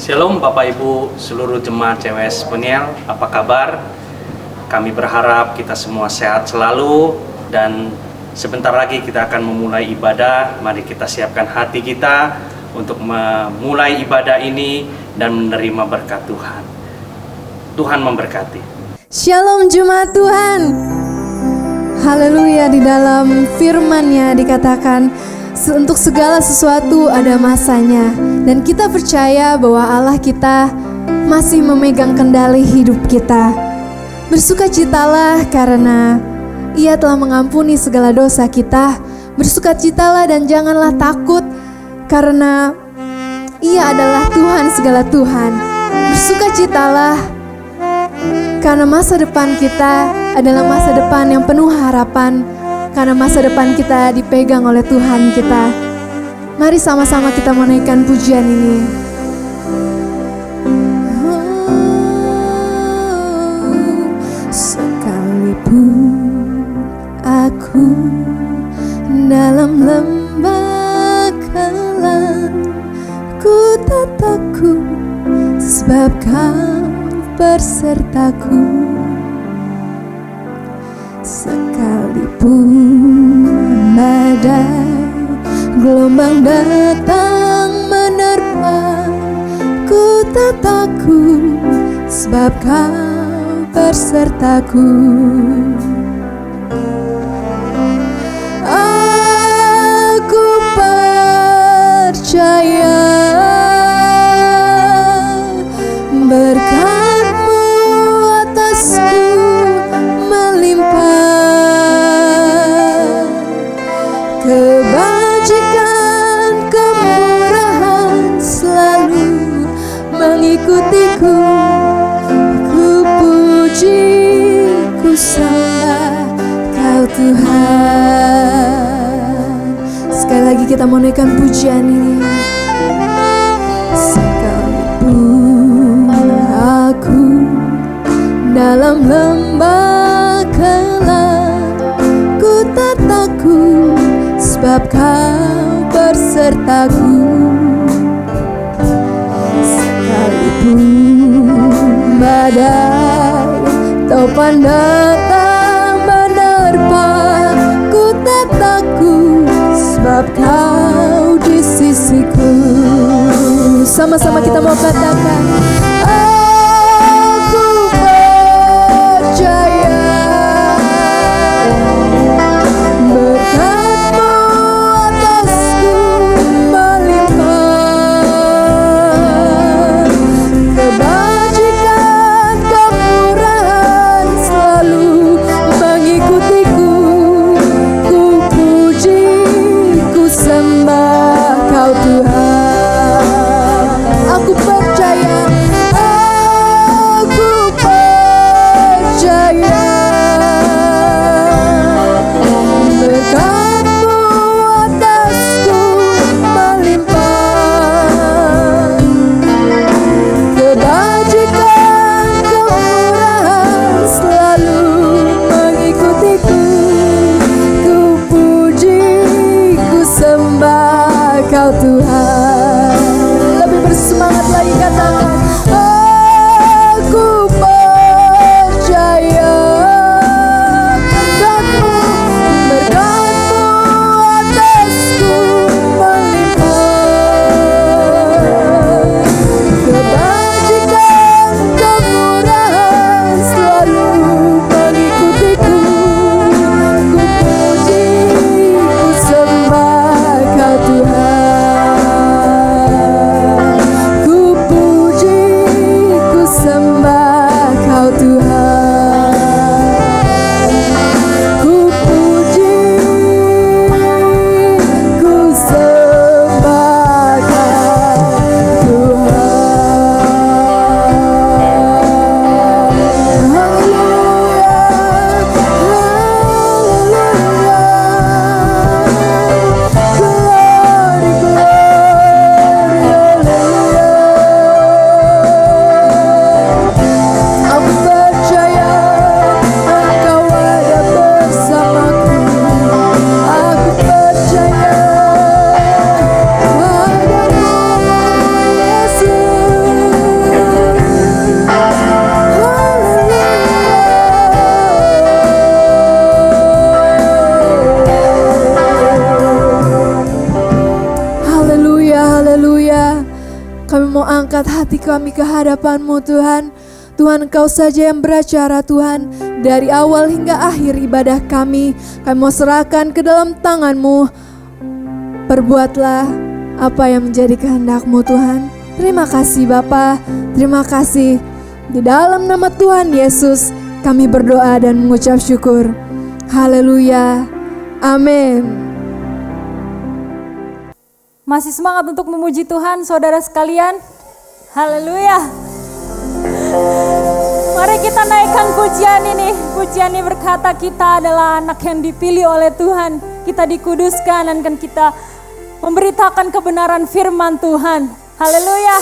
Shalom Bapak Ibu seluruh jemaat CWS Peniel, apa kabar? Kami berharap kita semua sehat selalu dan sebentar lagi kita akan memulai ibadah. Mari kita siapkan hati kita untuk memulai ibadah ini dan menerima berkat Tuhan. Tuhan memberkati. Shalom jemaat Tuhan. Haleluya, di dalam firman-Nya dikatakan untuk segala sesuatu ada masanya. Dan kita percaya bahwa Allah kita masih memegang kendali hidup kita. Bersukacitalah karena Ia telah mengampuni segala dosa kita. Bersukacitalah dan janganlah takut karena Ia adalah Tuhan segala Tuhan. Bersukacitalah karena masa depan kita adalah masa depan yang penuh harapan. Karena masa depan kita dipegang oleh Tuhan kita. Mari sama-sama kita menaikkan pujian ini. Sekalipun aku dalam lembah kelam, ku tak takut sebab Kau bersertaku. Sekalipun badai gelombang datang menerpa, ku tak takut sebab Kau bersertaku. Aku percaya berkat-Mu atasku melimpah, kebajikan kemurahan selalu mengikutiku. Ku puji, ku sembah Kau Tuhan. Sekali lagi kita menaikkan pujian ini. Sekalipun aku dalam lembah kelam, ku tak takut sebab Kau bersertaku. Sekalipun badai topan datang menerpa, ku tak takut sebab Kau di sisiku. Sama-sama kita mau katakan, aku percaya berkat-Mu atasku melimpah, kebajikan kemurahan selalu mengikutiku. Ku puji, ku sembah Kau Tuhan. Aku percaya, aku percaya berkat-Mu atasku melimpah, kebajikan kemurahan selalu mengikutiku. Ku puji, ku sembah Kau Tuhan. Lebih bersemangat lagi katakan, aku percaya berkat-Mu atasku melimpah, kebajikan kemurahan selalu mengikutiku. Ku puji, ku sembah Kau Tuhan. angkat hati kami ke hadapan-Mu Tuhan. Tuhan, Engkau saja yang beracara Tuhan. Dari awal hingga akhir ibadah kami mau serahkan ke dalam tangan-Mu. Perbuatlah apa yang menjadi kehendak-Mu Tuhan. Terima kasih Bapa, terima kasih. Di dalam nama Tuhan Yesus kami berdoa dan mengucap syukur. Haleluya, amin. Masih semangat untuk memuji Tuhan saudara sekalian? Haleluya. Mari kita naikkan pujian ini. Pujian ini berkata kita adalah anak yang dipilih oleh Tuhan. Kita dikuduskan dan kan kita memberitakan kebenaran firman Tuhan. Haleluya.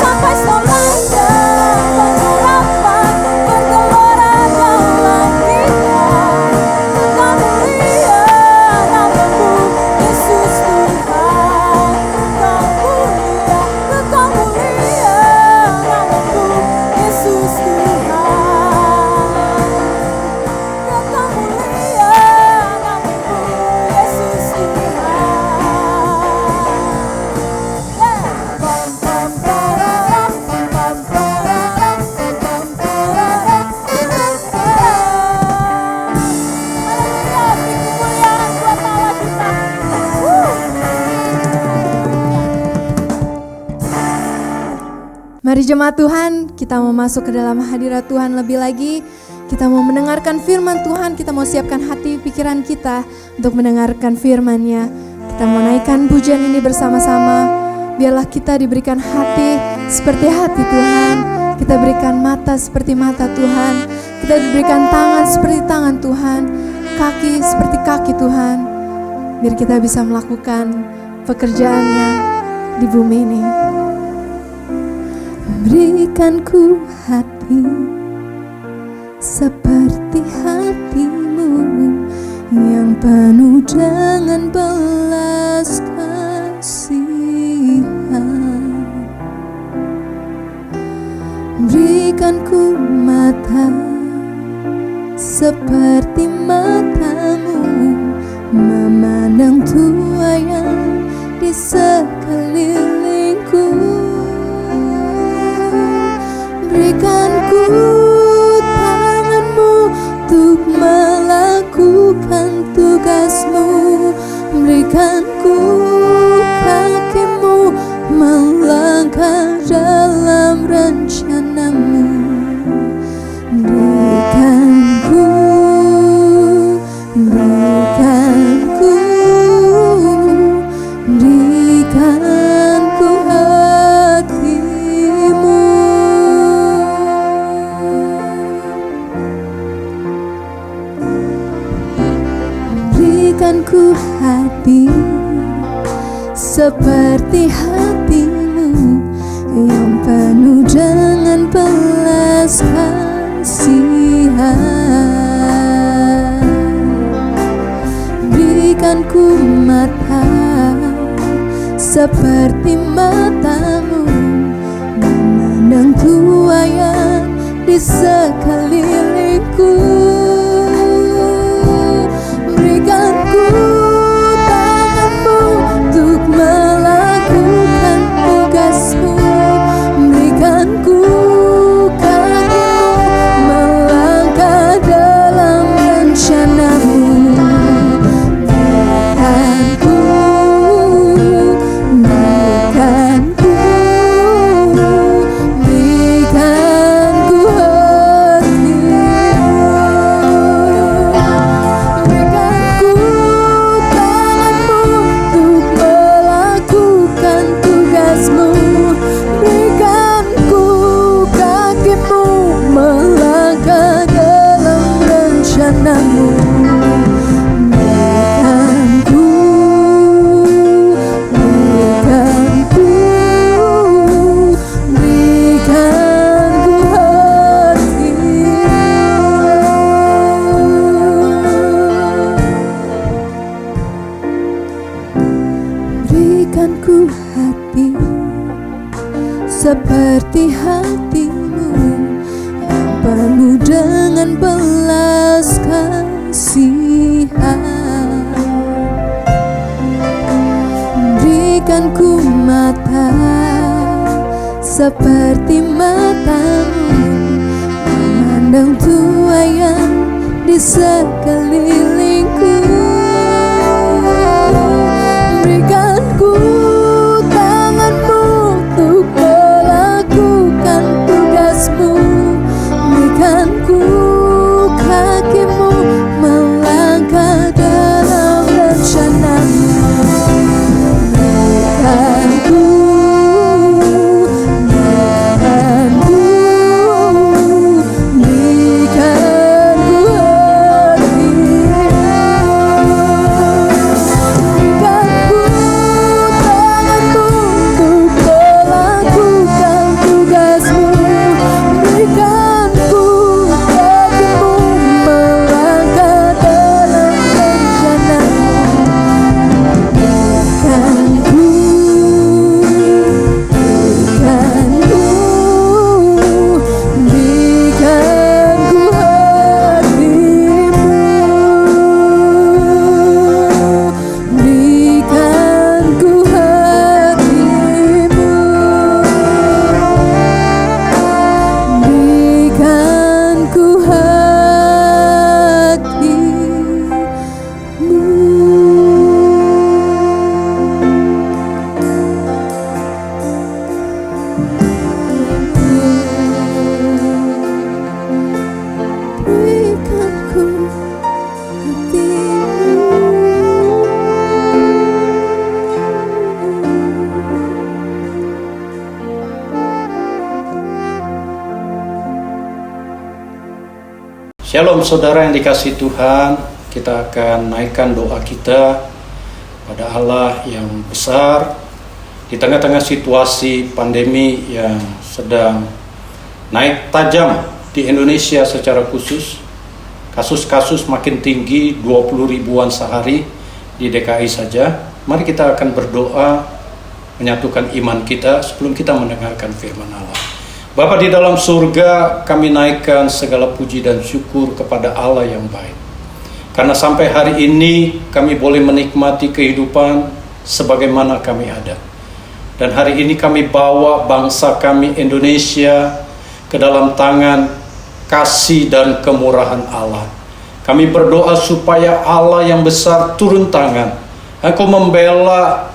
Sampai selamanya Mari jemaat Tuhan, kita mau masuk ke dalam hadirat Tuhan lebih lagi. Kita mau mendengarkan firman Tuhan, kita mau siapkan hati pikiran kita untuk mendengarkan firman-Nya. Kita mau naikkan pujian ini bersama-sama. Biarlah kita diberikan hati seperti hati Tuhan. Kita berikan mata seperti mata Tuhan. Kita diberikan tangan seperti tangan Tuhan. Kaki seperti kaki Tuhan. Biar kita bisa melakukan pekerjaannya di bumi ini. Berikan ku hati seperti hatimu yang penuh dengan belas kasihan. Berikan ku mata seperti matamu memandang Tuhan yang di sekelilingku. Berikan ku tanganmu untuk melakukan tugasmu. Berikan ku kakimu melangkah dalam rencanamu. Berikan ku hatimu. Berikan ku hati seperti hatimu yang penuh dengan belas kasihan. Berikan ku mata seperti matamu memandang Tuhan yang di sekelilingku. Berikan ku tanganmu untuk melakukan tugasmu. Berikan ku kakimu melangkah dalam rencanamu. Seperti hatimu yang penuh dengan belas kasihan. Berikan ku mata seperti matamu memandang Tuhan yang di sekelilingku. Berikan ku berikan ku kakimu melangkah dalam rencanamu. Berikan ku hati Shalom saudara yang dikasihi Tuhan, kita akan naikkan doa kita pada Allah yang besar di tengah-tengah situasi pandemi yang sedang naik tajam di Indonesia secara khusus. Kasus-kasus makin tinggi, 20 ribuan sehari di DKI saja. Mari kita akan berdoa menyatukan iman kita sebelum kita mendengarkan firman Allah. Bapa di dalam surga, kami naikkan segala puji dan syukur kepada Allah yang baik. Karena sampai hari ini kami boleh menikmati kehidupan sebagaimana kami ada. Dan hari ini kami bawa bangsa kami Indonesia ke dalam tangan kasih dan kemurahan Allah. Kami berdoa supaya Allah yang besar turun tangan. Engkau membela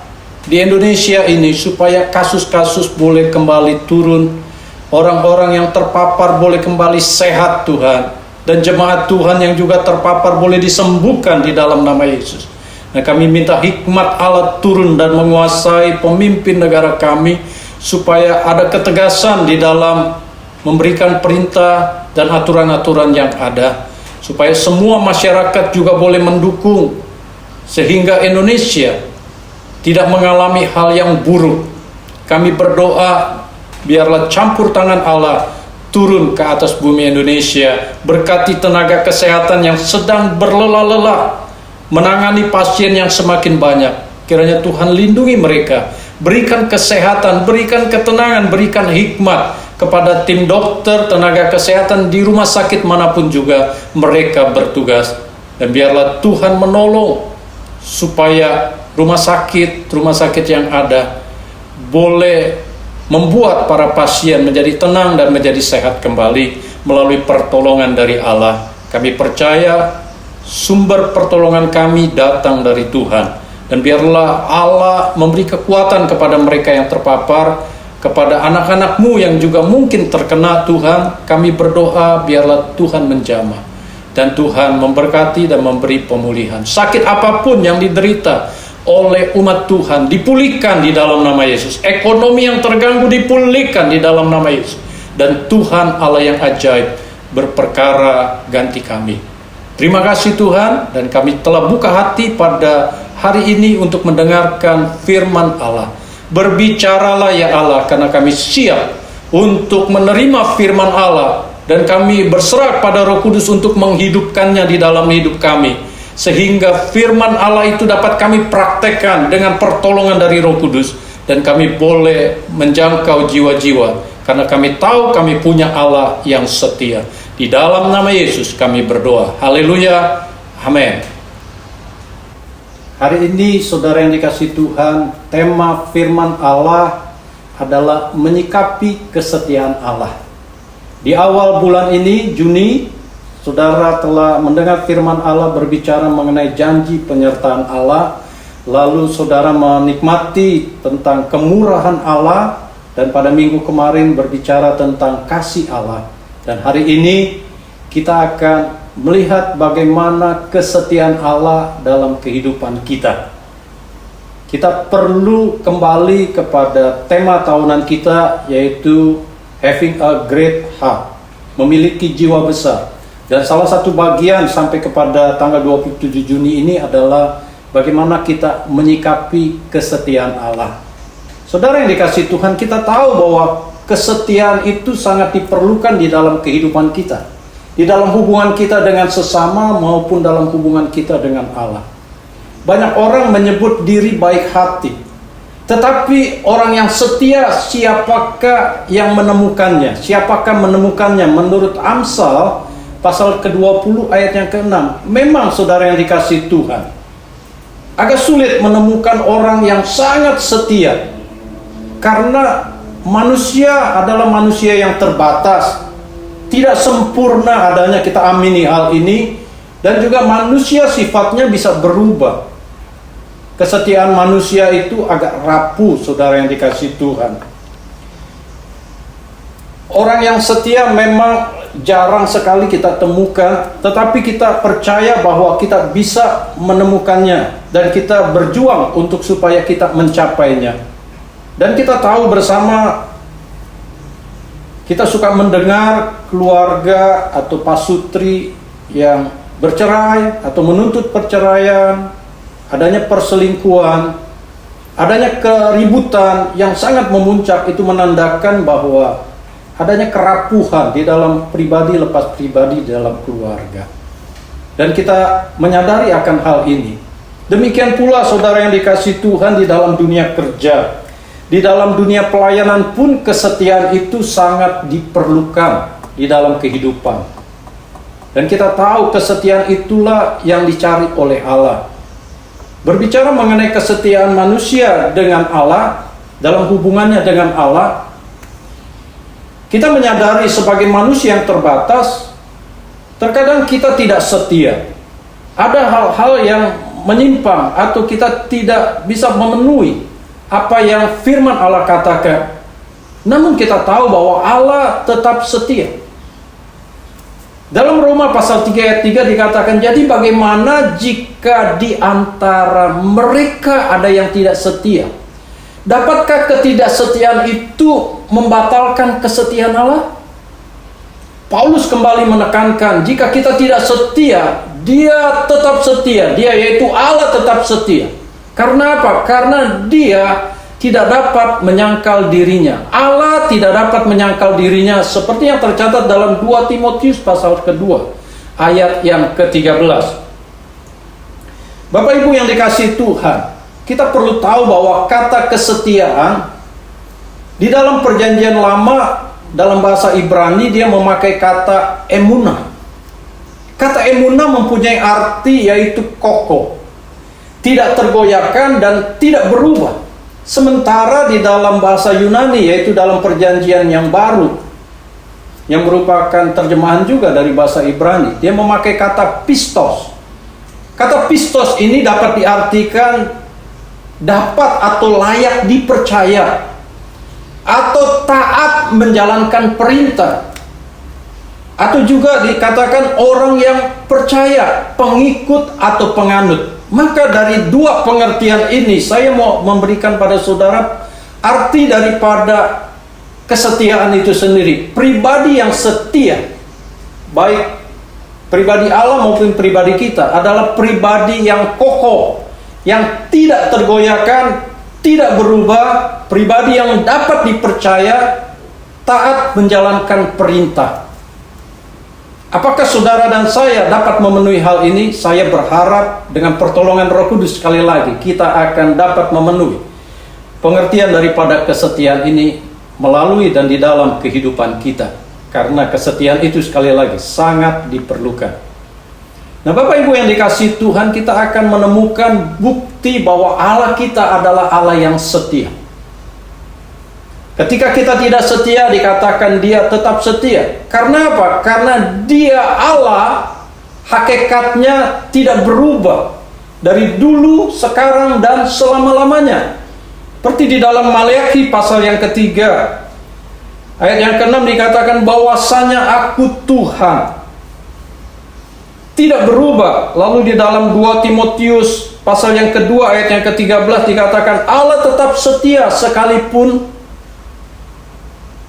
di Indonesia ini supaya kasus-kasus boleh kembali turun. Orang-orang yang terpapar boleh kembali sehat Tuhan. Dan jemaat Tuhan yang juga terpapar boleh disembuhkan di dalam nama Yesus. Nah, kami minta hikmat Allah turun dan menguasai pemimpin negara kami. Supaya ada ketegasan di dalam memberikan perintah dan aturan-aturan yang ada. Supaya semua masyarakat juga boleh mendukung. Sehingga Indonesia tidak mengalami hal yang buruk. Kami berdoa, biarlah campur tangan Allah turun ke atas bumi Indonesia. Berkati tenaga kesehatan yang sedang berlelah-lelah menangani pasien yang semakin banyak. Kiranya Tuhan lindungi mereka. Berikan kesehatan, berikan ketenangan, berikan hikmat kepada tim dokter, tenaga kesehatan di rumah sakit manapun juga mereka bertugas. Dan biarlah Tuhan menolong supaya rumah sakit yang ada boleh membuat para pasien menjadi tenang dan menjadi sehat kembali melalui pertolongan dari Allah. Kami percaya sumber pertolongan kami datang dari Tuhan. Dan biarlah Allah memberi kekuatan kepada mereka yang terpapar, kepada anak-anak-Mu yang juga mungkin terkena Tuhan. Kami berdoa biarlah Tuhan menjamah. Dan Tuhan memberkati dan memberi pemulihan. Sakit apapun yang diderita oleh umat Tuhan dipulihkan di dalam nama Yesus. Ekonomi yang terganggu dipulihkan di dalam nama Yesus. Dan Tuhan Allah yang ajaib berperkara ganti kami. Terima kasih Tuhan, dan kami telah buka hati pada hari ini untuk mendengarkan firman Allah. Berbicaralah ya Allah, karena kami siap untuk menerima firman Allah. Dan kami berserah pada Roh Kudus untuk menghidupkannya di dalam hidup kami. Sehingga firman Allah itu dapat kami praktekkan dengan pertolongan dari Roh Kudus. Dan kami boleh menjangkau jiwa-jiwa. Karena kami tahu kami punya Allah yang setia. Di dalam nama Yesus kami berdoa. Haleluya. Amin. Hari ini saudara yang dikasihi Tuhan, tema firman Allah adalah menyikapi kesetiaan Allah. Di awal bulan ini, Juni, saudara telah mendengar firman Allah berbicara mengenai janji penyertaan Allah. Lalu saudara menikmati tentang kemurahan Allah. Dan pada minggu kemarin berbicara tentang kasih Allah. Dan hari ini kita akan melihat bagaimana kesetiaan Allah dalam kehidupan kita. Kita perlu kembali kepada tema tahunan kita, yaitu having a great heart, memiliki jiwa besar. Dan salah satu bagian sampai kepada tanggal 27 Juni ini adalah bagaimana kita menyikapi kesetiaan Allah. Saudara yang dikasihi Tuhan, kita tahu bahwa kesetiaan itu sangat diperlukan di dalam kehidupan kita. Di dalam hubungan kita dengan sesama maupun dalam hubungan kita dengan Allah. Banyak orang menyebut diri baik hati. Tetapi orang yang setia, siapakah yang menemukannya? Siapakah menemukannya? Menurut Amsal pasal ke-20 ayat yang ke-6. Memang saudara yang dikasihi Tuhan, agak sulit menemukan orang yang sangat setia. Karena manusia adalah manusia yang terbatas. Tidak sempurna adanya, kita amini hal ini. Dan juga manusia sifatnya bisa berubah. Kesetiaan manusia itu agak rapuh, saudara yang dikasihi Tuhan. Orang yang setia memang jarang sekali kita temukan, tetapi kita percaya bahwa kita bisa menemukannya. Dan kita berjuang untuk supaya kita mencapainya. Dan kita tahu bersama, kita suka mendengar keluarga atau pasutri yang bercerai atau menuntut perceraian, adanya perselingkuhan, adanya keributan yang sangat memuncak, itu menandakan bahwa adanya kerapuhan di dalam pribadi lepas pribadi di dalam keluarga. Dan kita menyadari akan hal ini. Demikian pula saudara yang dikasihi Tuhan, di dalam dunia kerja, di dalam dunia pelayanan pun kesetiaan itu sangat diperlukan di dalam kehidupan. Dan kita tahu kesetiaan itulah yang dicari oleh Allah. Berbicara mengenai kesetiaan manusia dengan Allah, dalam hubungannya dengan Allah, kita menyadari sebagai manusia yang terbatas, terkadang kita tidak setia. Ada hal-hal yang menyimpang atau kita tidak bisa memenuhi apa yang firman Allah katakan. Namun kita tahu bahwa Allah tetap setia. Dalam Roma pasal 3 ayat 3 dikatakan, jadi bagaimana jika di antara mereka ada yang tidak setia? Dapatkah ketidaksetiaan itu membatalkan kesetiaan Allah? Paulus kembali menekankan, jika kita tidak setia, Dia tetap setia. Dia, yaitu Allah, tetap setia. Karena apa? Karena Dia tidak dapat menyangkal dirinya. Allah tidak dapat menyangkal dirinya, seperti yang tercatat dalam 2 Timotius pasal kedua ayat yang ke-13. Bapak Ibu yang dikasihi Tuhan, kita perlu tahu bahwa kata kesetiaan di dalam Perjanjian Lama, dalam bahasa Ibrani, dia memakai kata emunah. Kata emunah mempunyai arti yaitu kokoh, tidak tergoyahkan dan tidak berubah. Sementara di dalam bahasa Yunani, yaitu dalam Perjanjian yang baru, yang merupakan terjemahan juga dari bahasa Ibrani, dia memakai kata pistos. Kata pistos ini dapat diartikan dapat atau layak dipercaya, atau taat menjalankan perintah, atau juga dikatakan orang yang percaya, pengikut atau penganut. Maka dari dua pengertian ini saya mau memberikan pada saudara arti daripada kesetiaan itu sendiri. Pribadi yang setia, baik pribadi Allah maupun pribadi kita, adalah pribadi yang kokoh, yang tidak tergoyahkan, tidak berubah, pribadi yang dapat dipercaya, taat menjalankan perintah. Apakah saudara dan saya dapat memenuhi hal ini? Saya berharap dengan pertolongan Roh Kudus sekali lagi kita akan dapat memenuhi pengertian daripada kesetiaan ini melalui dan di dalam kehidupan kita. Karena kesetiaan itu sekali lagi sangat diperlukan. Nah, Bapak Ibu yang dikasihi Tuhan, kita akan menemukan bukti bahwa Allah kita adalah Allah yang setia. Ketika kita tidak setia, dikatakan Dia tetap setia. Karena apa? Karena Dia Allah, hakikatnya tidak berubah dari dulu, sekarang, dan selama-lamanya. Seperti di dalam Maleakhi pasal yang ketiga, ayat yang ke-6 dikatakan bahwasanya Aku Tuhan, tidak berubah. Lalu di dalam 2 Timotius pasal yang kedua ayat yang ke-13 dikatakan Allah tetap setia sekalipun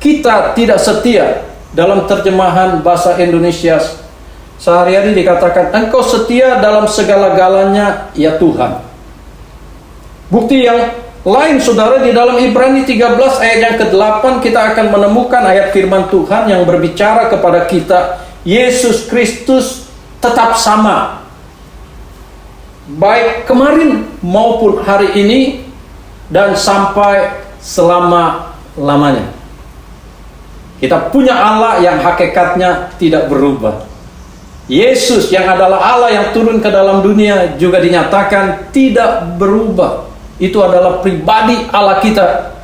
kita tidak setia. Dalam terjemahan bahasa Indonesia sehari-hari dikatakan Engkau setia dalam segala-galanya ya Tuhan. Bukti yang lain saudara, di dalam Ibrani 13 ayat yang ke-8 kita akan menemukan ayat firman Tuhan yang berbicara kepada kita, Yesus Kristus tetap sama, baik kemarin maupun hari ini dan sampai selama-lamanya. Kita punya Allah yang hakikatnya tidak berubah. Yesus yang adalah Allah yang turun ke dalam dunia juga dinyatakan tidak berubah. Itu adalah pribadi Allah kita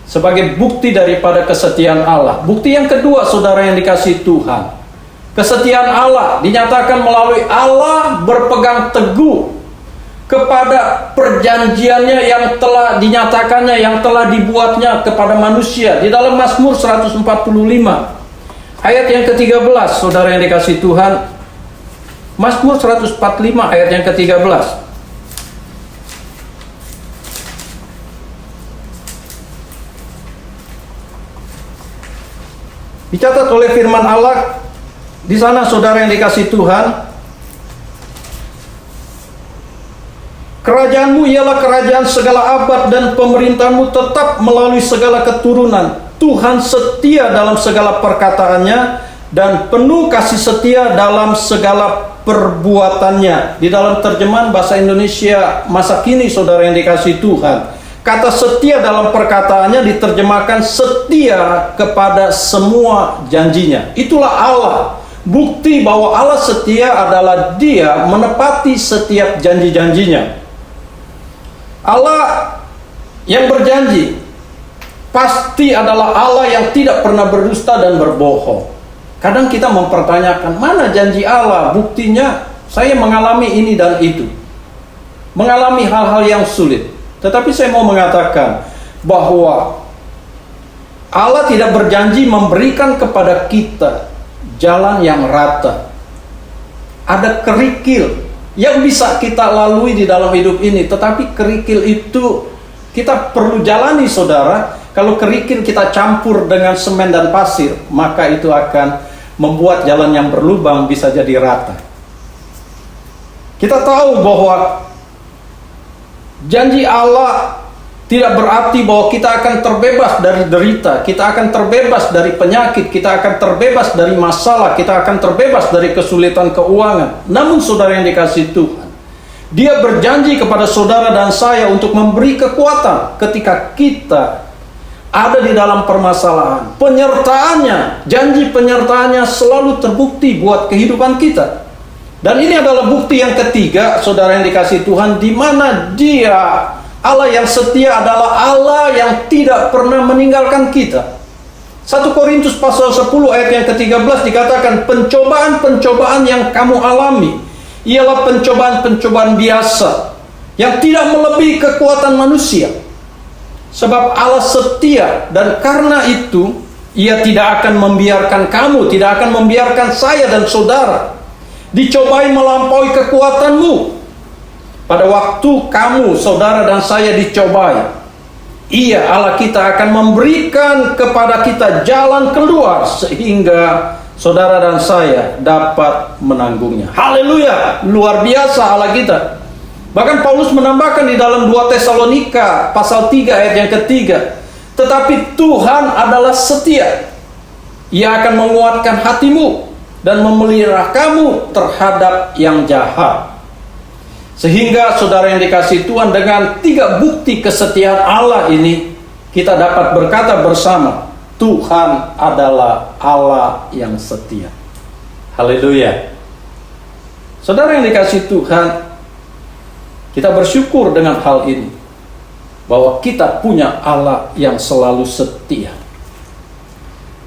sebagai bukti daripada kesetiaan Allah. Bukti yang kedua saudara yang dikasihi Tuhan, kesetiaan Allah dinyatakan melalui Allah berpegang teguh kepada perjanjiannya yang telah dinyatakannya, yang telah dibuatnya kepada manusia. Di dalam Mazmur 145 ayat yang ke-13 saudara yang dikasihi Tuhan, Mazmur 145 ayat yang ke-13, dicatat oleh firman Allah Di sana saudara yang dikasihi Tuhan, kerajaanmu ialah kerajaan segala abad dan pemerintahmu tetap melalui segala keturunan. Tuhan setia dalam segala perkataannya dan penuh kasih setia dalam segala perbuatannya. Di dalam terjemahan bahasa Indonesia masa kini saudara yang dikasihi Tuhan, kata setia dalam perkataannya diterjemahkan setia kepada semua janjinya. Itulah Allah. Bukti bahwa Allah setia adalah Dia menepati setiap janji-janjinya. Allah yang berjanji pasti adalah Allah yang tidak pernah berdusta dan berbohong. Kadang kita mempertanyakan, mana janji Allah? Buktinya saya mengalami ini dan itu, mengalami hal-hal yang sulit. Tetapi saya mau mengatakan bahwa Allah tidak berjanji memberikan kepada kita jalan yang rata. Ada kerikil yang bisa kita lalui di dalam hidup ini, tetapi kerikil itu kita perlu jalani saudara. Kalau kerikil kita campur dengan semen dan pasir, maka itu akan membuat jalan yang berlubang bisa jadi rata. Kita tahu bahwa janji Allah tidak berarti bahwa kita akan terbebas dari derita, kita akan terbebas dari penyakit, kita akan terbebas dari masalah, kita akan terbebas dari kesulitan keuangan. Namun saudara yang dikasihi Tuhan, Dia berjanji kepada saudara dan saya untuk memberi kekuatan ketika kita ada di dalam permasalahan. Penyertaannya, janji penyertaannya selalu terbukti buat kehidupan kita. Dan ini adalah bukti yang ketiga, saudara yang dikasihi Tuhan, di mana Dia, Allah yang setia, adalah Allah yang tidak pernah meninggalkan kita. 1 Korintus pasal 10 ayat yang ke-13 dikatakan, pencobaan-pencobaan yang kamu alami ialah pencobaan-pencobaan biasa yang tidak melebihi kekuatan manusia. Sebab Allah setia, dan karena itu Ia tidak akan membiarkan kamu, tidak akan membiarkan saya dan saudara dicobai melampaui kekuatanmu. Pada waktu kamu, saudara dan saya dicobai, Ia, Allah kita, akan memberikan kepada kita jalan keluar sehingga saudara dan saya dapat menanggungnya. Haleluya, luar biasa Allah kita. Bahkan Paulus menambahkan di dalam 2 Tesalonika pasal 3 ayat yang ketiga, tetapi Tuhan adalah setia. Ia akan menguatkan hatimu dan memelihara kamu terhadap yang jahat. Sehingga saudara yang dikasihi Tuhan, dengan 3 bukti kesetiaan Allah ini, kita dapat berkata bersama, Tuhan adalah Allah yang setia. Haleluya. Saudara yang dikasihi Tuhan, kita bersyukur dengan hal ini, bahwa kita punya Allah yang selalu setia.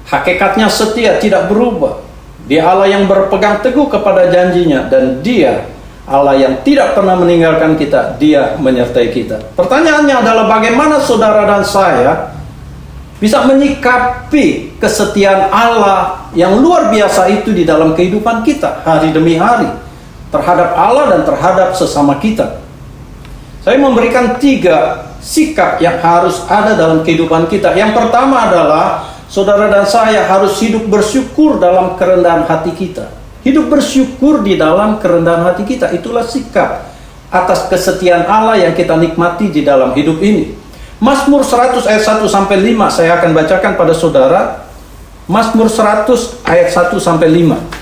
Hakikatnya setia, tidak berubah. Dia Allah yang berpegang teguh kepada janjinya, dan Dia Allah yang tidak pernah meninggalkan kita. Dia menyertai kita. Pertanyaannya adalah bagaimana saudara dan saya bisa menyikapi kesetiaan Allah yang luar biasa itu di dalam kehidupan kita hari demi hari, terhadap Allah dan terhadap sesama kita. Saya memberikan 3 sikap yang harus ada dalam kehidupan kita. Yang pertama adalah saudara dan saya harus hidup bersyukur dalam kerendahan hati kita. Hidup bersyukur di dalam kerendahan hati kita. Itulah sikap atas kesetiaan Allah yang kita nikmati di dalam hidup ini. Mazmur 100 ayat 1 sampai 5 saya akan bacakan pada saudara. Mazmur 100 ayat 1 sampai 5.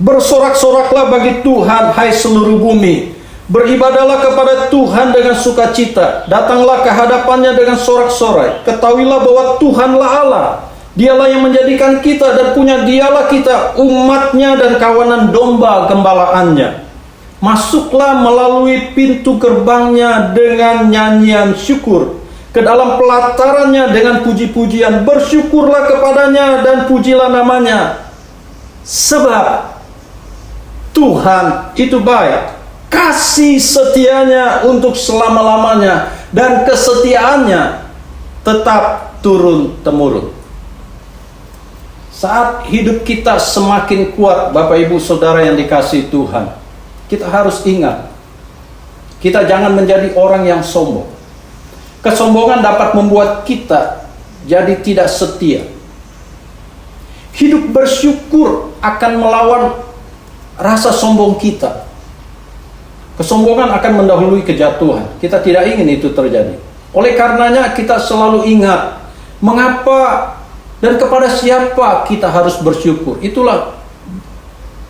Bersorak-soraklah bagi Tuhan, hai seluruh bumi. Beribadahlah kepada Tuhan dengan sukacita. Datanglah ke hadapannya dengan sorak-sorai. Ketahuilah bahwa Tuhanlah Allah. Dialah yang menjadikan kita, dan punya Dialah kita, umatnya dan kawanan domba gembalaannya. Masuklah melalui pintu gerbangnya dengan nyanyian syukur, ke dalam pelatarannya dengan puji-pujian. Bersyukurlah kepadanya dan pujilah namanya. Sebab Tuhan itu baik, kasih setianya untuk selama-lamanya, dan kesetiaannya tetap turun-temurun. Saat hidup kita semakin kuat, Bapak Ibu Saudara yang dikasihi Tuhan, kita harus ingat Kita jangan menjadi orang yang sombong. Kesombongan dapat membuat kita jadi tidak setia. Hidup bersyukur akan melawan rasa sombong kita. Kesombongan akan mendahului kejatuhan. Kita tidak ingin itu terjadi. Oleh karenanya kita selalu ingat mengapa dan kepada siapa kita harus bersyukur. Itulah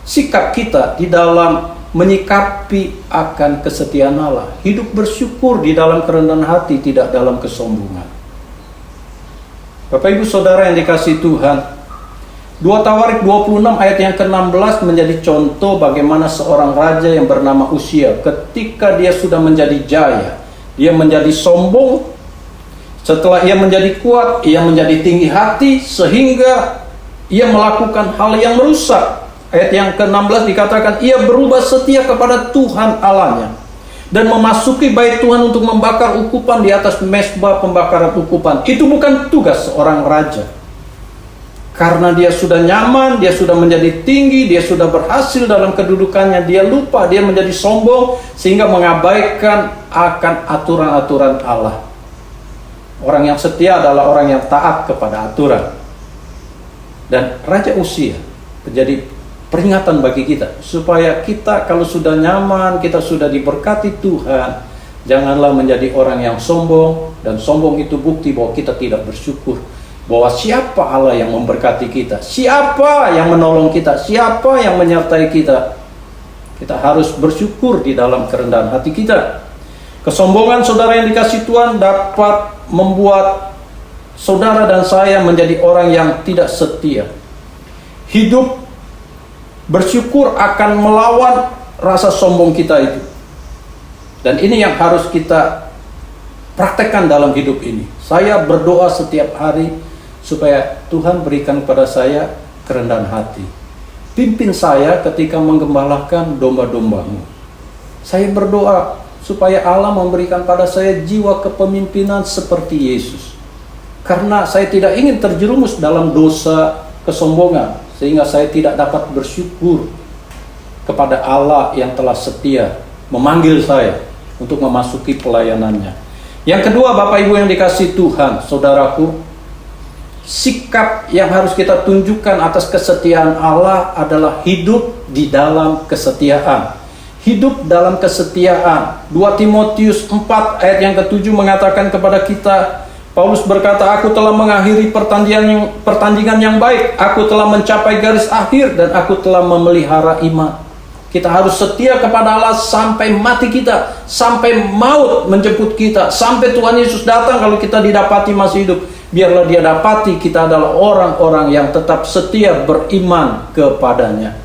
sikap kita di dalam menyikapi akan kesetiaan Allah. Hidup bersyukur di dalam kerendahan hati, tidak dalam kesombongan. Bapak Ibu Saudara yang dikasihi Tuhan, 2 Tawarik 26 ayat yang ke-16 menjadi contoh bagaimana seorang raja yang bernama Uzia ketika dia sudah menjadi jaya, dia menjadi sombong. Setelah ia menjadi kuat, ia menjadi tinggi hati sehingga ia melakukan hal yang merusak. Ayat yang ke-16 dikatakan ia berubah setia kepada Tuhan Allahnya dan memasuki bait Tuhan untuk membakar ukupan di atas mezbah pembakaran ukupan. Itu bukan tugas seorang raja. Karena dia sudah nyaman, dia sudah menjadi tinggi, dia sudah berhasil dalam kedudukannya, dia lupa, dia menjadi sombong sehingga mengabaikan akan aturan-aturan Allah. Orang yang setia adalah orang yang taat kepada aturan. Dan Raja Uzia menjadi peringatan bagi kita supaya kita kalau sudah nyaman, kita sudah diberkati Tuhan, janganlah menjadi orang yang sombong. Dan sombong itu bukti bahwa kita tidak bersyukur, bahwa siapa Allah yang memberkati kita, siapa yang menolong kita, siapa yang menyertai kita. Kita harus bersyukur di dalam kerendahan hati kita. Kesombongan saudara yang dikasihi Tuhan dapat membuat saudara dan saya menjadi orang yang tidak setia. Hidup bersyukur akan melawan rasa sombong kita itu. Dan ini yang harus kita praktekkan dalam hidup ini. Saya berdoa setiap hari supaya Tuhan berikan kepada saya kerendahan hati. Pimpin saya ketika menggembalakan domba-dombamu. Saya berdoa supaya Allah memberikan pada saya jiwa kepemimpinan seperti Yesus. Karena saya tidak ingin terjerumus dalam dosa kesombongan, sehingga saya tidak dapat bersyukur kepada Allah yang telah setia memanggil saya untuk memasuki pelayanannya. Yang kedua, Bapak Ibu yang dikasihi Tuhan, saudaraku, sikap yang harus kita tunjukkan atas kesetiaan Allah adalah hidup di dalam kesetiaan. Hidup dalam kesetiaan. 2 Timotius 4 ayat yang ke-7 mengatakan kepada kita, Paulus berkata, aku telah mengakhiri pertandingan yang baik, aku telah mencapai garis akhir, dan aku telah memelihara iman. Kita harus setia kepada Allah sampai mati kita, sampai maut menjemput kita, sampai Tuhan Yesus datang. Kalau kita didapati masih hidup, biarlah dia dapati kita adalah orang-orang yang tetap setia beriman kepadanya.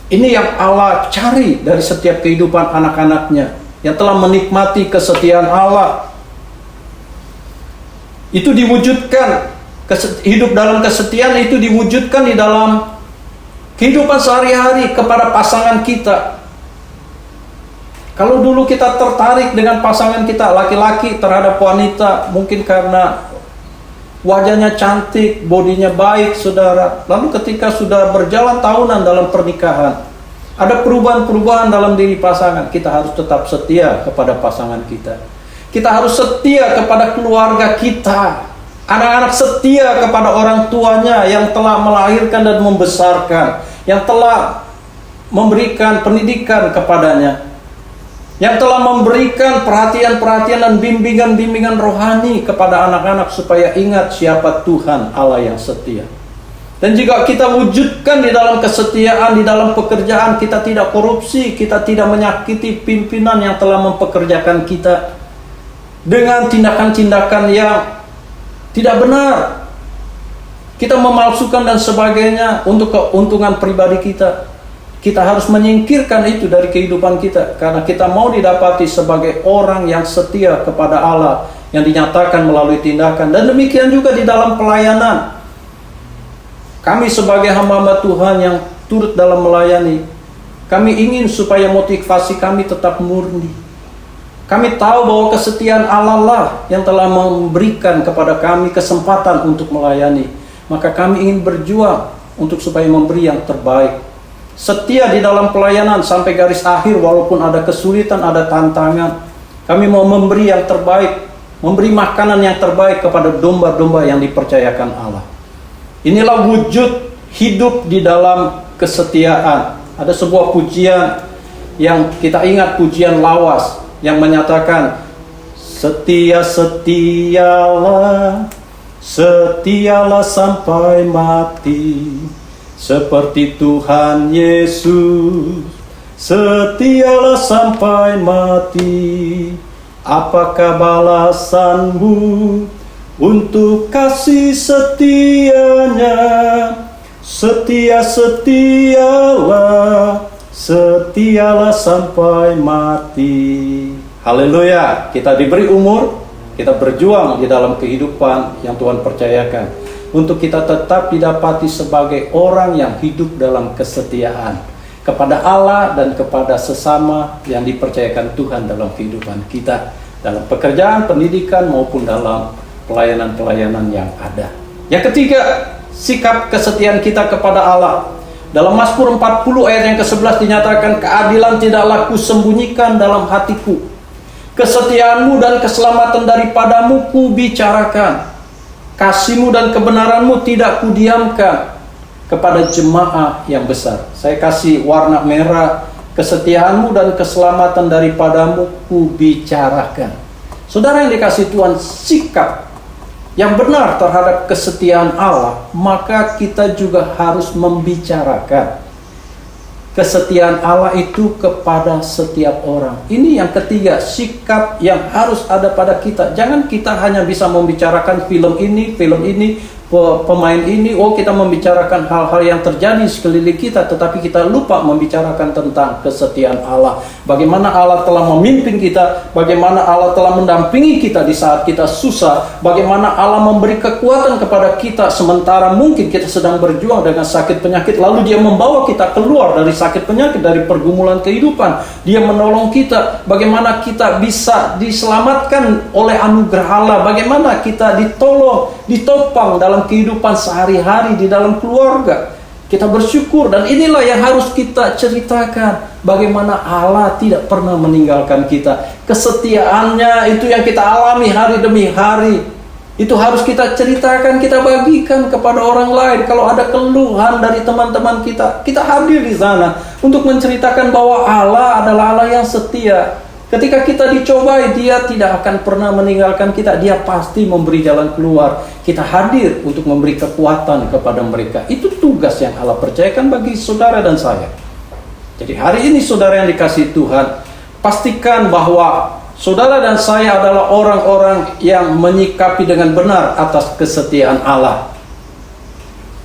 Ini yang Allah cari dari setiap kehidupan anak-anaknya yang telah menikmati kesetiaan Allah. Itu diwujudkan, hidup dalam kesetiaan itu diwujudkan di dalam kehidupan sehari-hari kepada pasangan kita. Kalau dulu kita tertarik dengan pasangan kita, laki-laki terhadap wanita, mungkin karena wajahnya cantik, bodinya baik, saudara. Lalu ketika sudah berjalan tahunan dalam pernikahan, ada perubahan-perubahan dalam diri pasangan. Kita harus tetap setia kepada pasangan kita. Kita harus setia kepada keluarga kita. Anak-anak setia kepada orang tuanya yang telah melahirkan dan membesarkan, yang telah memberikan pendidikan kepadanya, yang telah memberikan perhatian-perhatian dan bimbingan-bimbingan rohani kepada anak-anak supaya ingat siapa Tuhan Allah yang setia. Dan jika kita wujudkan di dalam kesetiaan, di dalam pekerjaan, kita tidak korupsi, kita tidak menyakiti pimpinan yang telah mempekerjakan kita dengan tindakan-tindakan yang tidak benar, kita memalsukan dan sebagainya untuk keuntungan pribadi kita. Kita harus menyingkirkan itu dari kehidupan kita, karena kita mau didapati sebagai orang yang setia kepada Allah yang dinyatakan melalui tindakan. Dan demikian juga di dalam pelayanan. Kami sebagai hamba-hamba Tuhan yang turut dalam melayani, kami ingin supaya motivasi kami tetap murni. Kami tahu bahwa kesetiaan Allah lah yang telah memberikan kepada kami kesempatan untuk melayani. Maka kami ingin berjuang untuk supaya memberi yang terbaik. setia di dalam pelayanan sampai garis akhir walaupun ada kesulitan, ada tantangan. Kami mau memberi yang terbaik, memberi makanan yang terbaik kepada domba-domba yang dipercayakan Allah. Inilah wujud hidup di dalam kesetiaan. Ada sebuah pujian yang kita ingat, pujian lawas yang menyatakan, setia-setialah, setialah sampai mati, seperti Tuhan Yesus, setialah sampai mati. Apakah balasanmu untuk kasih setianya? Setia-setialah, setialah sampai mati. Haleluya, kita diberi umur, kita berjuang di dalam kehidupan yang Tuhan percayakan, untuk kita tetap didapati sebagai orang yang hidup dalam kesetiaan kepada Allah dan kepada sesama yang dipercayakan Tuhan dalam kehidupan kita, dalam pekerjaan, pendidikan, maupun dalam pelayanan-pelayanan yang ada. Yang ketiga, sikap kesetiaan kita kepada Allah. Dalam Mazmur 40 ayat yang ke-11 dinyatakan, keadilan tidaklah kusembunyikan dalam hatiku, kesetiaanmu dan keselamatan daripadamu kubicarakan, kasihmu dan kebenaranmu tidak kudiamkan kepada jemaah yang besar. Saya kasih warna merah, kesetiaanmu dan keselamatan daripadamu kubicarakan. Saudara yang dikasihi Tuhan, sikap yang benar terhadap kesetiaan Allah, maka kita juga harus membicarakan kesetiaan Allah itu kepada setiap orang. Ini yang ketiga, sikap yang harus ada pada kita. Jangan kita hanya bisa membicarakan film ini, pemain ini, kita membicarakan hal-hal yang terjadi sekeliling kita, tetapi kita lupa membicarakan tentang kesetiaan Allah. Bagaimana Allah telah memimpin kita, bagaimana Allah telah mendampingi kita di saat kita susah, bagaimana Allah memberi kekuatan kepada kita sementara mungkin kita sedang berjuang dengan sakit penyakit, lalu Dia membawa kita keluar dari sakit penyakit, dari pergumulan kehidupan. Dia menolong kita, bagaimana kita bisa diselamatkan oleh anugerah Allah, bagaimana kita ditolong, ditopang dalam kehidupan sehari-hari di dalam keluarga. Kita bersyukur, dan inilah yang harus kita ceritakan, bagaimana Allah tidak pernah meninggalkan kita. Kesetiaannya itu yang kita alami hari demi hari, itu harus kita ceritakan, kita bagikan kepada orang lain. Kalau ada keluhan dari teman-teman kita, kita hadir di sana untuk menceritakan bahwa Allah adalah Allah yang setia. Ketika kita dicobai, Dia tidak akan pernah meninggalkan kita. Dia pasti memberi jalan keluar. Kita hadir untuk memberi kekuatan kepada mereka. Itu tugas yang Allah percayakan bagi saudara dan saya. Jadi hari ini saudara yang dikasihi Tuhan, pastikan bahwa saudara dan saya adalah orang-orang yang menyikapi dengan benar atas kesetiaan Allah.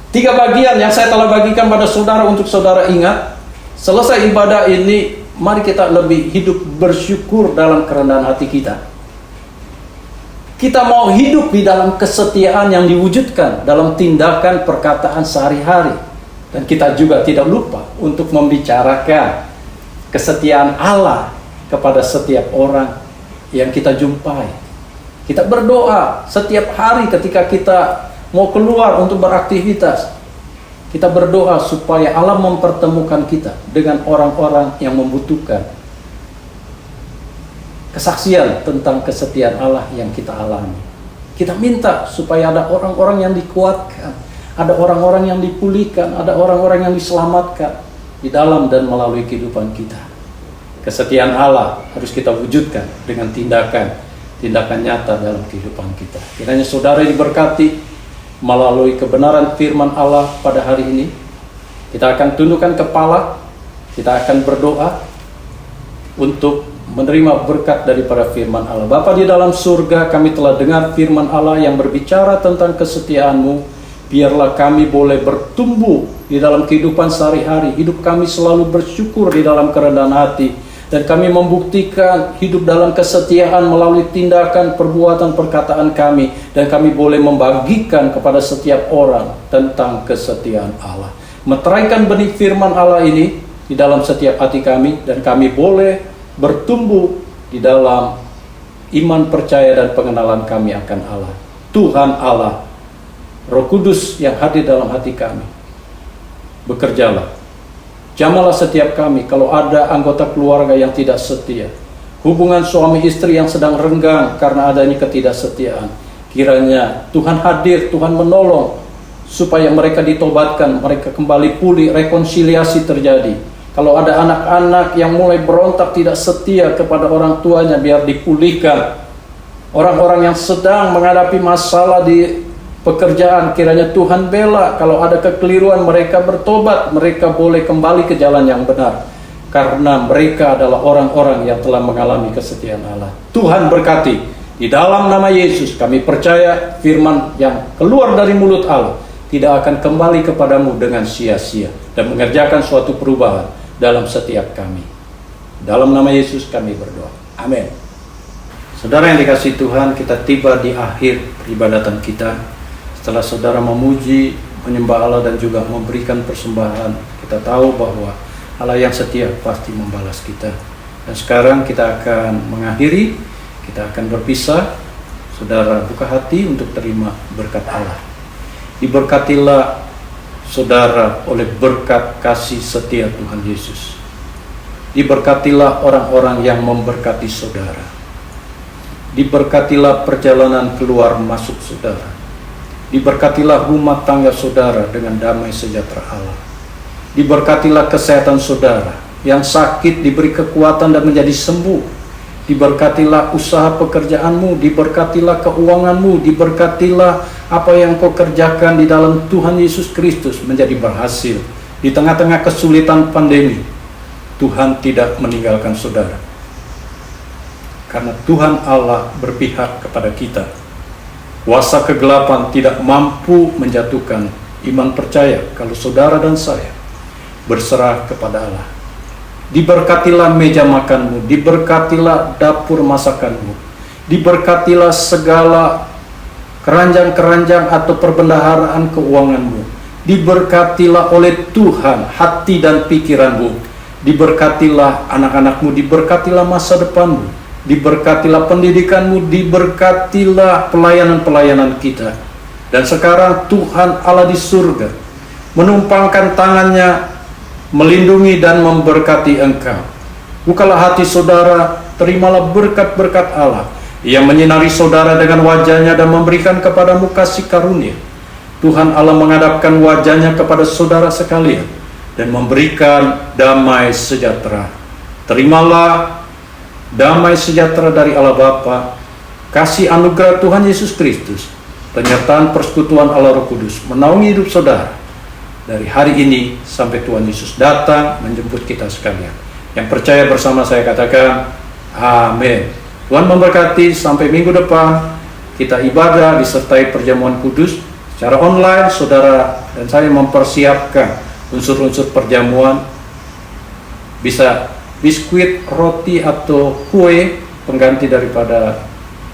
3 bagian yang saya telah bagikan pada saudara untuk saudara ingat. Selesai ibadah ini, mari kita lebih hidup bersyukur dalam kerendahan hati kita. Kita mau hidup di dalam kesetiaan yang diwujudkan dalam tindakan perkataan sehari-hari. Dan kita juga tidak lupa untuk membicarakan kesetiaan Allah kepada setiap orang yang kita jumpai. Kita berdoa setiap hari ketika kita mau keluar untuk beraktivitas. Kita berdoa supaya Allah mempertemukan kita dengan orang-orang yang membutuhkan kesaksian tentang kesetiaan Allah yang kita alami. Kita minta supaya ada orang-orang yang dikuatkan, ada orang-orang yang dipulihkan, ada orang-orang yang diselamatkan di dalam dan melalui kehidupan kita. Kesetiaan Allah harus kita wujudkan dengan tindakan nyata dalam kehidupan kita. Kiranya saudara diberkati melalui kebenaran firman Allah pada hari ini. Kita akan tundukkan kepala, kita akan berdoa untuk menerima berkat daripada firman Allah. Bapa di dalam surga, kami telah dengar firman Allah yang berbicara tentang kesetiaan-Mu. Biarlah kami boleh bertumbuh di dalam kehidupan sehari-hari. Hidup kami selalu bersyukur di dalam kerendahan hati. Dan kami membuktikan hidup dalam kesetiaan melalui tindakan, perbuatan, perkataan kami. Dan kami boleh membagikan kepada setiap orang tentang kesetiaan Allah. Meteraikan benih firman Allah ini di dalam setiap hati kami. Dan kami boleh bertumbuh di dalam iman, percaya, dan pengenalan kami akan Allah. Tuhan Allah, Roh Kudus yang hadir dalam hati kami, bekerjalah. Jamalah setiap kami kalau ada anggota keluarga yang tidak setia, hubungan suami istri yang sedang renggang karena adanya ketidaksetiaan. Kiranya Tuhan hadir, Tuhan menolong supaya mereka ditobatkan, mereka kembali pulih, rekonsiliasi terjadi. Kalau ada anak-anak yang mulai berontak tidak setia kepada orang tuanya, biar dipulihkan. Orang-orang yang sedang menghadapi masalah di pekerjaan, kiranya Tuhan bela. Kalau ada kekeliruan, mereka bertobat, mereka boleh kembali ke jalan yang benar, karena mereka adalah orang-orang yang telah mengalami kesetiaan Allah. Tuhan berkati. Di dalam nama Yesus kami percaya firman yang keluar dari mulut Allah tidak akan kembali kepadamu dengan sia-sia, dan mengerjakan suatu perubahan dalam setiap kami. Dalam nama Yesus kami berdoa. Amin. Saudara yang dikasihi Tuhan, kita tiba di akhir peribadatan kita. Setelah saudara memuji, menyembah Allah dan juga memberikan persembahan, kita tahu bahwa Allah yang setia pasti membalas kita. Dan sekarang kita akan mengakhiri, kita akan berpisah. Saudara buka hati untuk terima berkat Allah. Diberkatilah saudara oleh berkat kasih setia Tuhan Yesus. Diberkatilah orang-orang yang memberkati saudara. Diberkatilah perjalanan keluar masuk saudara. Diberkatilah rumah tangga saudara dengan damai sejahtera Allah. Diberkatilah kesehatan saudara, yang sakit diberi kekuatan dan menjadi sembuh. Diberkatilah usaha pekerjaanmu, diberkatilah keuanganmu, diberkatilah apa yang kau kerjakan di dalam Tuhan Yesus Kristus menjadi berhasil. Di tengah-tengah kesulitan pandemi, Tuhan tidak meninggalkan saudara, karena Tuhan Allah berpihak kepada kita. Kuasa kegelapan tidak mampu menjatuhkan iman percaya kalau saudara dan saya berserah kepada Allah. Diberkatilah meja makanmu, diberkatilah dapur masakanmu, diberkatilah segala keranjang-keranjang atau perbendaharaan keuanganmu, diberkatilah oleh Tuhan hati dan pikiranmu, diberkatilah anak-anakmu, diberkatilah masa depanmu, diberkatilah pendidikanmu, diberkatilah pelayanan-pelayanan kita. Dan sekarang Tuhan Allah di surga menumpangkan tangannya, melindungi dan memberkati engkau. Bukalah hati saudara, terimalah berkat-berkat Allah yang menyinari saudara dengan wajahnya dan memberikan kepadamu kasih karunia. Tuhan Allah menghadapkan wajahnya kepada saudara sekalian dan memberikan damai sejahtera. Terimalah damai sejahtera dari Allah Bapa, kasih anugerah Tuhan Yesus Kristus, penyertaan persekutuan Allah Roh Kudus menaungi hidup saudara dari hari ini sampai Tuhan Yesus datang menjemput kita sekalian. Yang percaya bersama saya katakan amin. Tuhan memberkati. Sampai minggu depan kita ibadah disertai perjamuan kudus secara online. Saudara dan saya mempersiapkan unsur-unsur perjamuan, bisa biskuit, roti atau kue pengganti daripada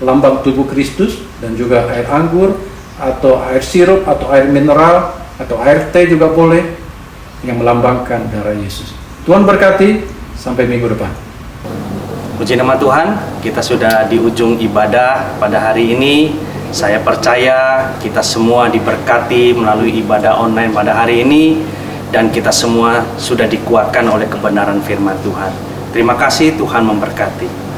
lambang tubuh Kristus, dan juga air anggur atau air sirup atau air mineral atau air teh juga boleh yang melambangkan darah Yesus. Tuhan berkati, sampai minggu depan. Puji nama Tuhan, kita sudah di ujung ibadah pada hari ini. Saya percaya kita semua diberkati melalui ibadah online pada hari ini, dan kita semua sudah dikuatkan oleh kebenaran firman Tuhan. Terima kasih, Tuhan memberkati.